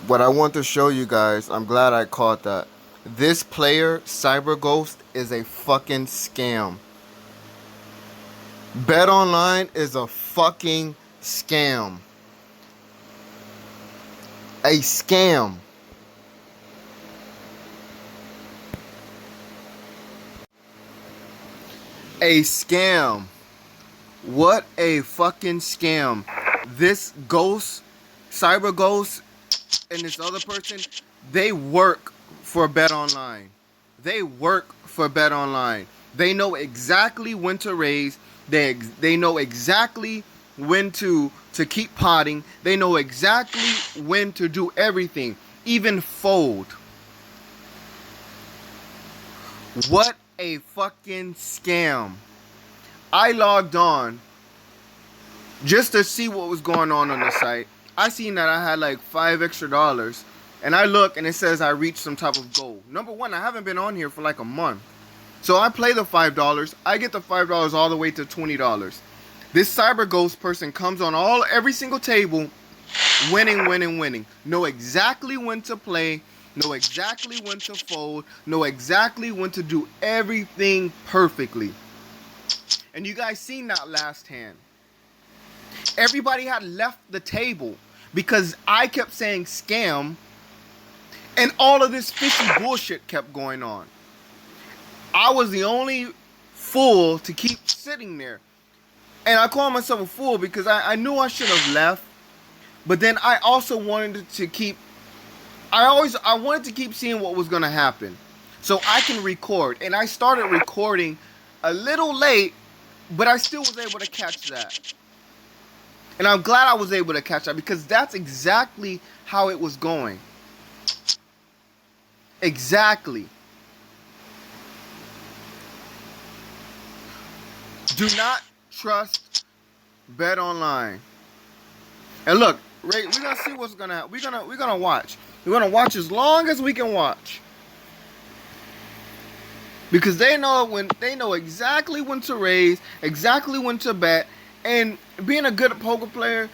What I want to show you guys, I'm glad I caught that. This player, Cyber Ghost, is a fucking scam. BetOnline is a fucking scam. A scam. A scam. What a fucking scam. This ghost, Cyber Ghost, and this other person, they work for BetOnline. They work for BetOnline. They know exactly when to raise. They know exactly when to keep potting. They know exactly when to do everything, even fold. What a fucking scam. I logged on just to see what was going on the site. I seen that I had like $5 extra, and I look and it says I reached some type of goal. Number one, I haven't been on here for like a month, so I play the $5. I get the $5 all the way to $20. This Cyber Ghost person comes on every single table, winning. Know exactly when to play, know exactly when to fold, know exactly when to do everything perfectly. And you guys seen that last hand. Everybody had left the table because I kept saying scam, and all of this fishy bullshit kept going on. I was the only fool to keep sitting there. And I call myself a fool because I knew I should have left, but then I also wanted to keep I wanted to keep seeing what was going to happen so I can record. And I started recording a little late, but I still was able to catch that. And I'm glad I was able to catch that because that's exactly how it was going. Exactly. Do not trust BetOnline. And look, Ray, we're gonna see what's gonna happen. We're gonna watch. We're gonna watch as long as we can watch. Because they know exactly when to raise, exactly when to bet, and being a good poker player,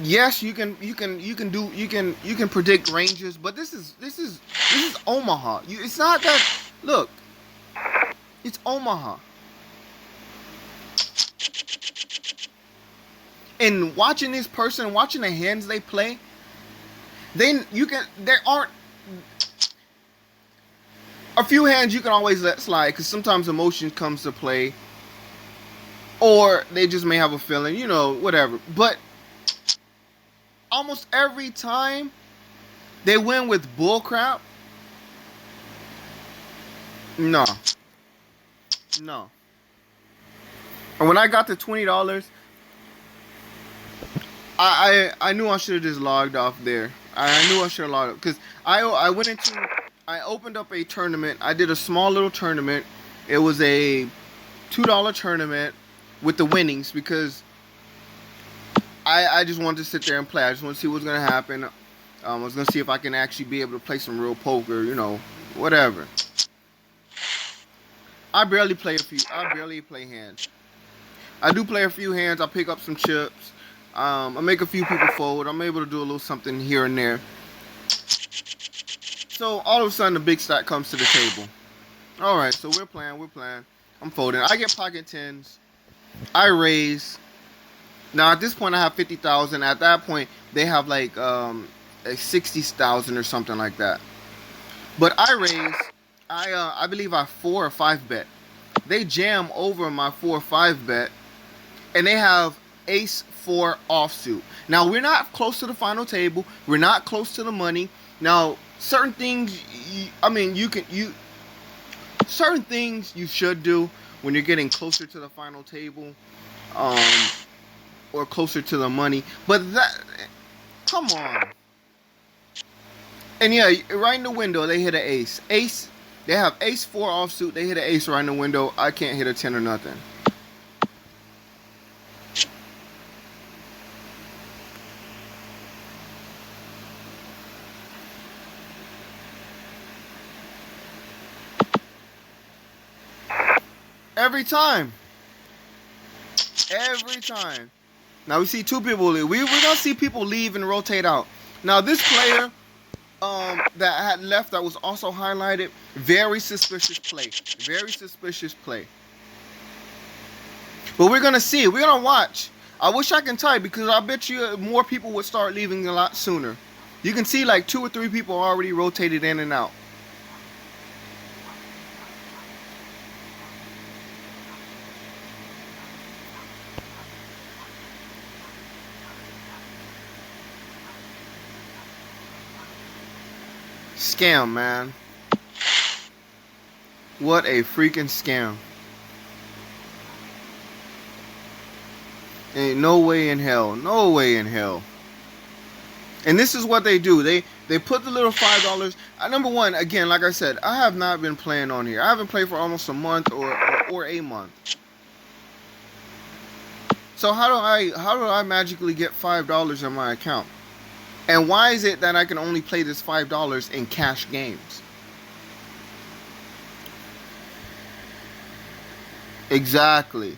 yes, you can predict ranges, but this is Omaha. It's not that. Look, it's Omaha. And watching this person, watching the hands they play, there aren't a few hands you can always let slide because sometimes emotion comes to play, or they just may have a feeling, whatever. But almost every time they win with bullcrap. No. And when I got to $20, I knew I should have just logged off there. I knew I should have logged off because I opened up a tournament. I did a small little tournament. It was a $2 tournament with the winnings because I just wanted to sit there and play. I just wanted to see what's gonna happen. I was gonna see if I can actually be able to play some real poker, whatever. I barely play hands. I do play a few hands. I pick up some chips. I make a few people fold. I'm able to do a little something here and there. So all of a sudden the big stack comes to the table. Alright, so we're playing. I'm folding. I get pocket tens. I raise. Now at this point I have 50,000. At that point they have like 60,000 or something like that. But I raise. I believe I 4 or 5 bet. They jam over my 4 or 5 bet, and they have ace 4 offsuit. Now we're not close to the final table. We're not close to the money. Now certain things, certain things you should do when you're getting closer to the final table, or closer to the money. But that, come on. And yeah, right in the window they hit an ace. They have ace 4 offsuit. They hit an ace right in the window. I can't hit a 10 or nothing. Every time. Every time. Now we see two people leave. We're gonna see people leave and rotate out. Now this player that had left that was also highlighted, very suspicious play. Very suspicious play. But we're gonna see. We're gonna watch. I wish I can type because I bet you more people would start leaving a lot sooner. You can see like 2 or 3 people already rotated in and out. Scam, man. What a freaking scam. Ain't no way in hell. No way in hell. And this is what they do. They put the little $5. Number one, again, like I said, I have not been playing on here. I haven't played for almost a month or a month. So how do I magically get $5 in my account? And why is it that I can only play this $5 in cash games? Exactly.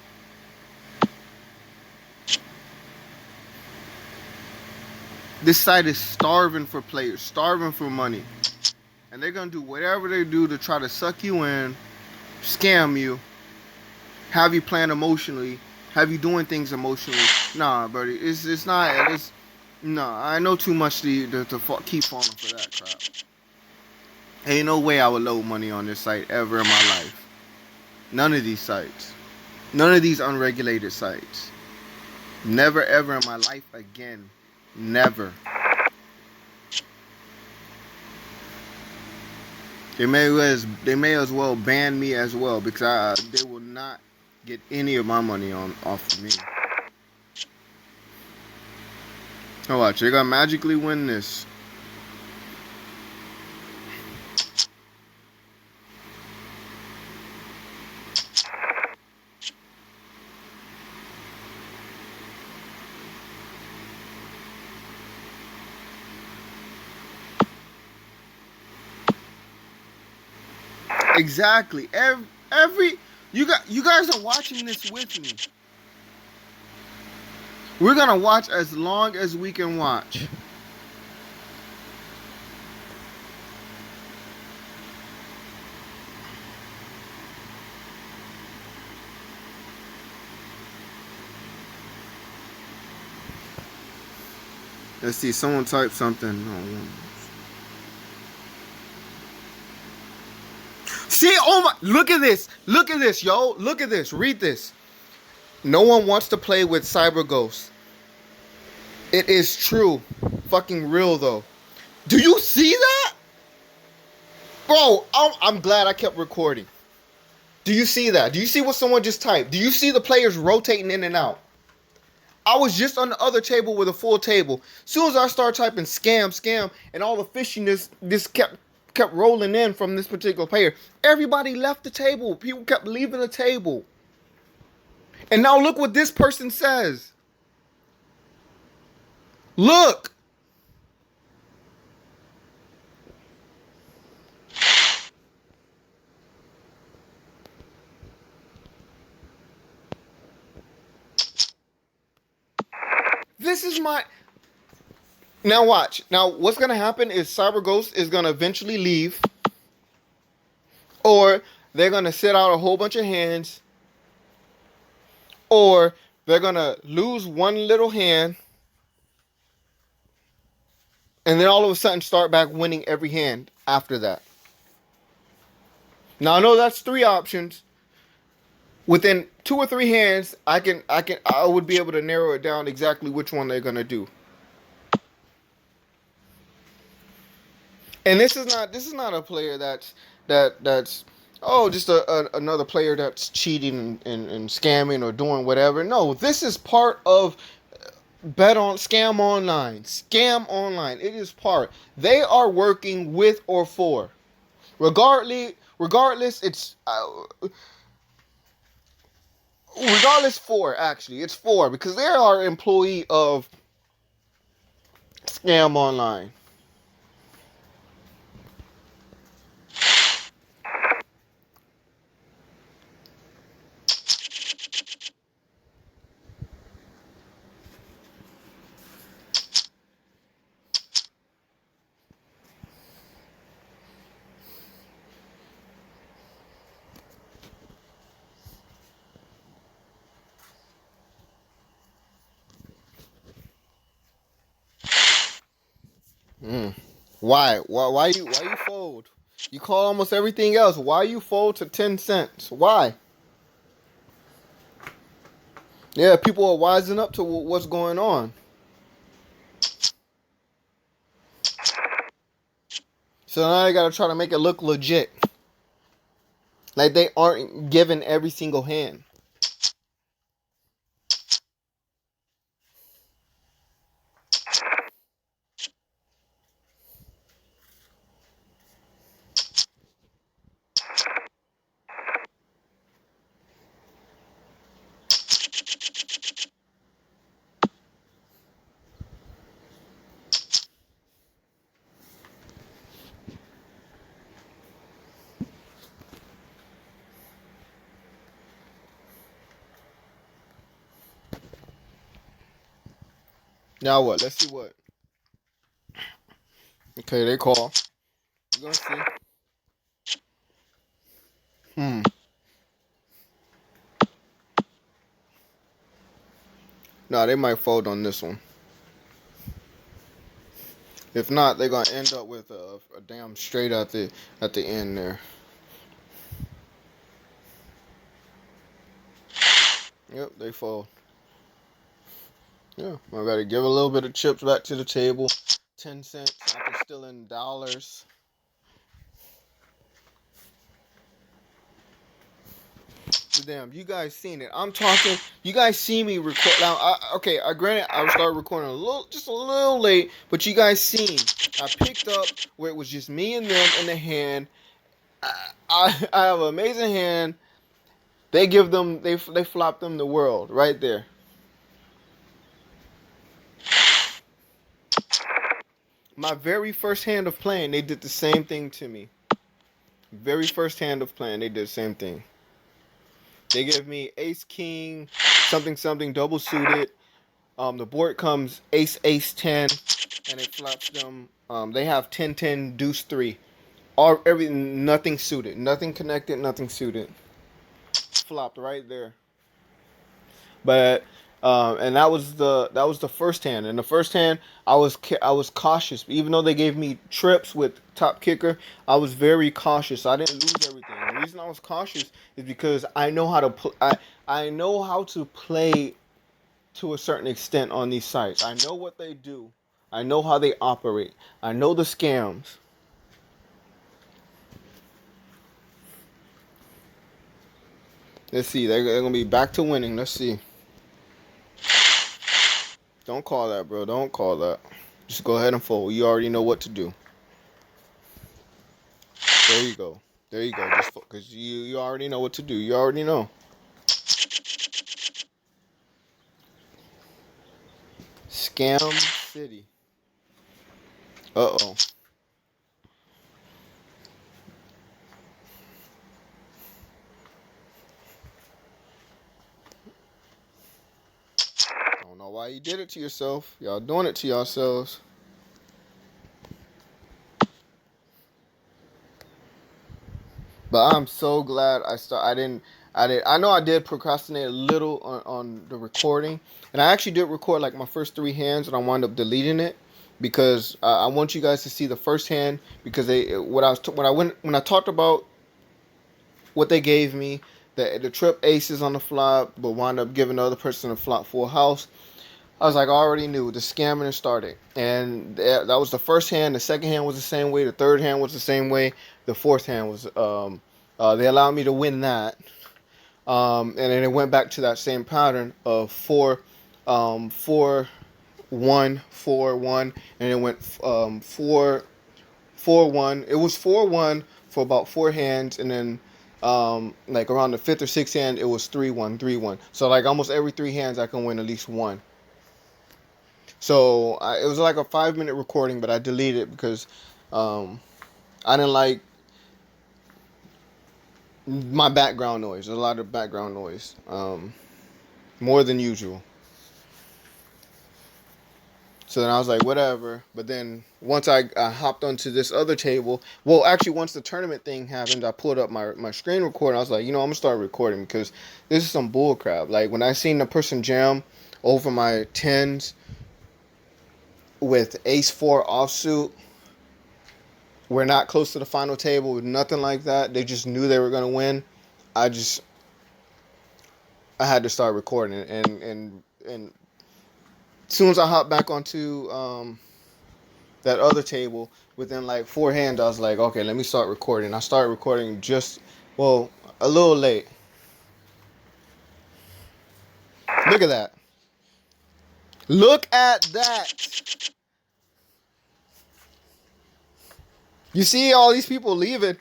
This site is starving for players, starving for money. And they're going to do whatever they do to try to suck you in, scam you, have you plan emotionally, have you doing things emotionally. Nah, buddy, it's not. Nah, I know too much to keep falling for that crap. Ain't no way I would load money on this site ever in my life. None of these sites. None of these unregulated sites. Never ever in my life again. Never. They may as well ban me as well because they will not get any of my money off of me. Oh, watch, they're gonna magically win this. Exactly. You guys are watching this with me. We're gonna watch as long as we can watch. Let's see. Someone type something. See, oh my, look at this, yo, look at this, read this. No one wants to play with Cyber Ghost. It is true, fucking real though. Do you see that? Bro, I'm glad I kept recording. Do you see that? Do you see what someone just typed? Do you see the players rotating in and out? I was just on the other table with a full table. As soon as I started typing scam, and all the fishiness just kept rolling in from this particular player, everybody left the table. People kept leaving the table. And now look what this person says. Look. This is my... Now watch. Now what's going to happen is Cyber Ghost is going to eventually leave. Or they're going to sit out a whole bunch of hands. Or they're going to lose one little hand. And then all of a sudden start back winning every hand after that. Now I know that's 3 options. Within 2 or 3 hands, I would be able to narrow it down exactly which one they're gonna do. And this is not a player that's just another player that's cheating and scamming or doing whatever. No, this is part of Scam Online. Scam Online. It is part. They are working with or for. Regardless, it's regardless for, actually. It's for, because they are an employee of Scam Online. Mm. Why? Why you fold? You call almost everything else. Why you fold to 10 cents? Why? Yeah, people are wising up to what's going on. So now they gotta try to make it look legit. Like they aren't given every single hand. Now what? Let's see what. Okay, they call. We're gonna see. Hmm. No, they might fold on this one. If not, they're gonna end up with a damn straight at the end there. Yep, they fold. Yeah, I gotta give a little bit of chips back to the table. 10 cents. I'm still in dollars. Damn, you guys seen it. I'm talking. You guys see me record now. I granted I started recording just a little late, but you guys seen. I picked up where it was just me and them in the hand. I have an amazing hand. They flop them the world right there. My very first hand of playing, they did the same thing to me. Very first hand of playing, they did the same thing. They give me ace king, something something double suited. The board comes ace ace 10, and it flops them. They have 10 10 deuce 3. All everything, nothing suited, nothing connected, nothing suited. Flopped right there. But and that was the first hand. In the first hand, I was cautious. Even though they gave me trips with top kicker, I was very cautious. I didn't lose everything. The reason I was cautious is because I know how to I know how to play to a certain extent on these sites. I know what they do. I know how they operate. I know the scams. Let's see. They're gonna be back to winning. Let's see. Don't call that, bro. Don't call that. Just go ahead and fold. You already know what to do. There you go. There you go. Just because you already know what to do. You already know. Scam City. Uh-oh. I don't know why you did it to yourself. Y'all doing it to yourselves. But I'm so glad I didn't. I know I did procrastinate a little on the recording, and I actually did record like my first three hands, and I wound up deleting it because I want you guys to see the first hand because they when I talked about what they gave me, the trip aces on the flop, but wound up giving the other person a flop full house. I was like, I already knew the scamming started, and that was the first hand. The second hand was the same way. The third hand was the same way. The fourth hand was they allowed me to win that, and then it went back to that same pattern of 4-1, and it went 4-1. It was 4-1 for about four hands, and then like around the fifth or sixth hand, it was 3-1. So like almost every three hands, I can win at least one. So it was like a 5 minute recording, but I deleted it because I didn't like my background noise. There's a lot of background noise, more than usual. So then I was like, whatever. But then once I hopped onto this other table, well, actually, once the tournament thing happened, I pulled up my screen recorder. I was like, I'm going to start recording because this is some bull crap. Like, when I seen the person jam over my tens, with ace 4 offsuit. We're not close to the final table with nothing like that. They just knew they were going to win. I just I had to start recording, and as soon as I hopped back onto that other table, within like 4 hands, I was like, okay, let me start recording. I started recording a little late. Look at that. Look at that. You see all these people leaving,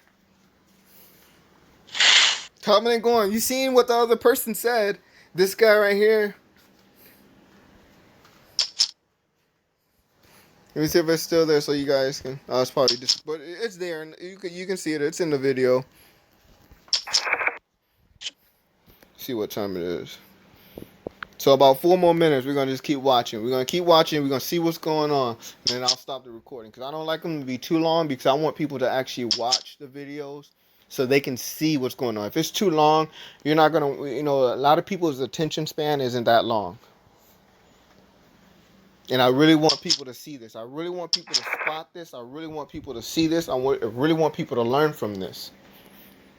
coming and going. You seen what the other person said? This guy right here. Let me see if it's still there so you guys can. Oh, it's probably just, but it's there and you can see it. It's in the video. See what time it is. So about 4 more minutes, we're gonna just keep watching. We're gonna keep watching. We're gonna see what's going on, and then I'll stop the recording because I don't like them to be too long because I want people to actually watch the videos so they can see what's going on. If it's too long, you're not gonna. A lot of people's attention span isn't that long, and I really want people to see this. I really want people to spot this. I really want people to see this. I really want people to learn from this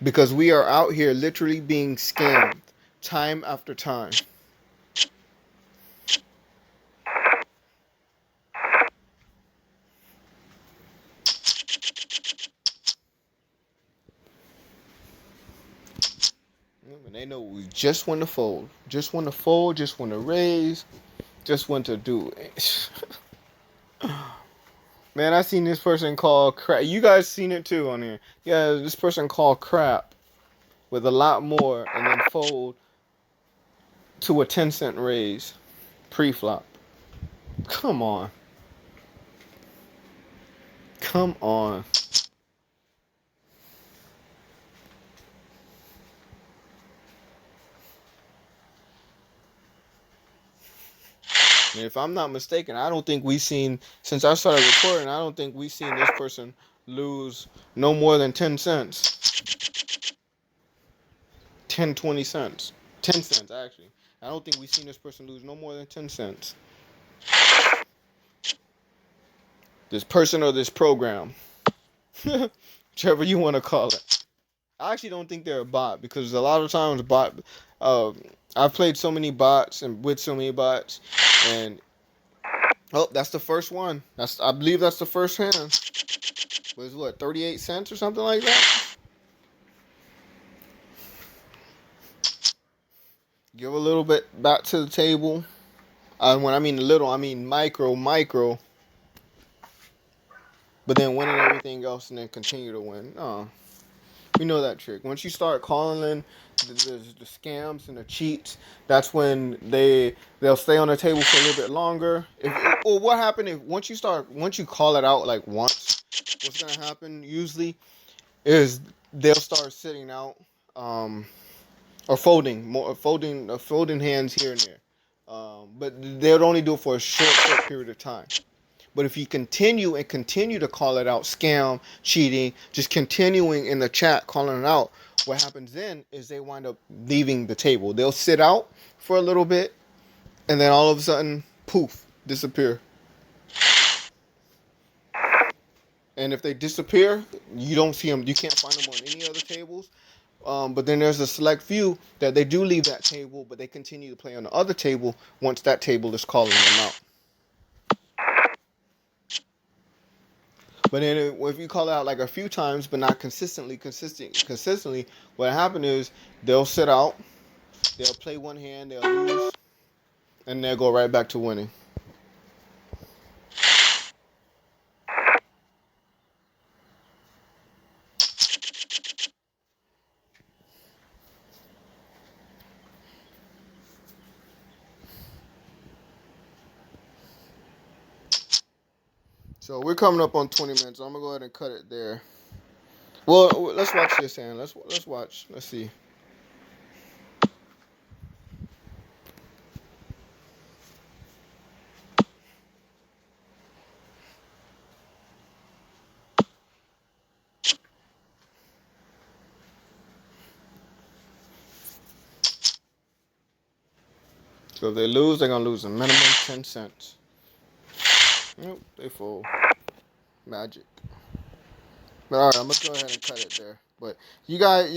because we are out here literally being scammed time after time. And they know we just want to fold. Just want to fold, just want to raise, just want to do it. Man, I seen this person call crap. You guys seen it too on here. Yeah, this person called crap with a lot more and then fold to a 10-cent raise pre-flop. Come on. Come on. And if I'm not mistaken, I don't think we've seen, since I started recording, I don't think we've seen this person lose no more than 10 cents. 10, 20 cents. 10 cents, actually. I don't think we've seen this person lose no more than 10 cents. This person or this program. Whichever you want to call it. I actually don't think they're a bot because a lot of times I've played so many bots and with so many bots, and that's the first one. I believe that's the first hand. Was what, 38 cents or something like that? Give a little bit back to the table. When I mean little, I mean micro. But then winning everything else and then continue to win. Oh, we know that trick. Once you start calling in the scams and the cheats, that's when they'll stay on the table for a little bit longer. What happened if once you call it out like once, what's gonna happen usually is they'll start sitting out or folding hands here and there. But they'll only do it for a short period of time. But if you continue to call it out, scam, cheating, just continuing in the chat calling it out, what happens then is they wind up leaving the table. They'll sit out for a little bit, and then all of a sudden, poof, disappear. And if they disappear, you don't see them. You can't find them on any other tables. But then there's a select few that they do leave that table, but they continue to play on the other table once that table is calling them out. But then if you call it out like a few times, but not consistently, what happened is they'll sit out, they'll play one hand, they'll lose, and they'll go right back to winning. So we're coming up on 20 minutes. So I'm gonna go ahead and cut it there. Well, let's watch this hand. Let's watch. Let's see. So if they lose, they're gonna lose a minimum 10 cents. Nope, they fold. Magic. But alright, I'm gonna go ahead and cut it there. But you guys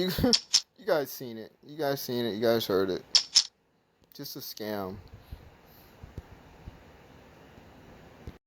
seen it. You guys seen it. You guys heard it. Just a scam.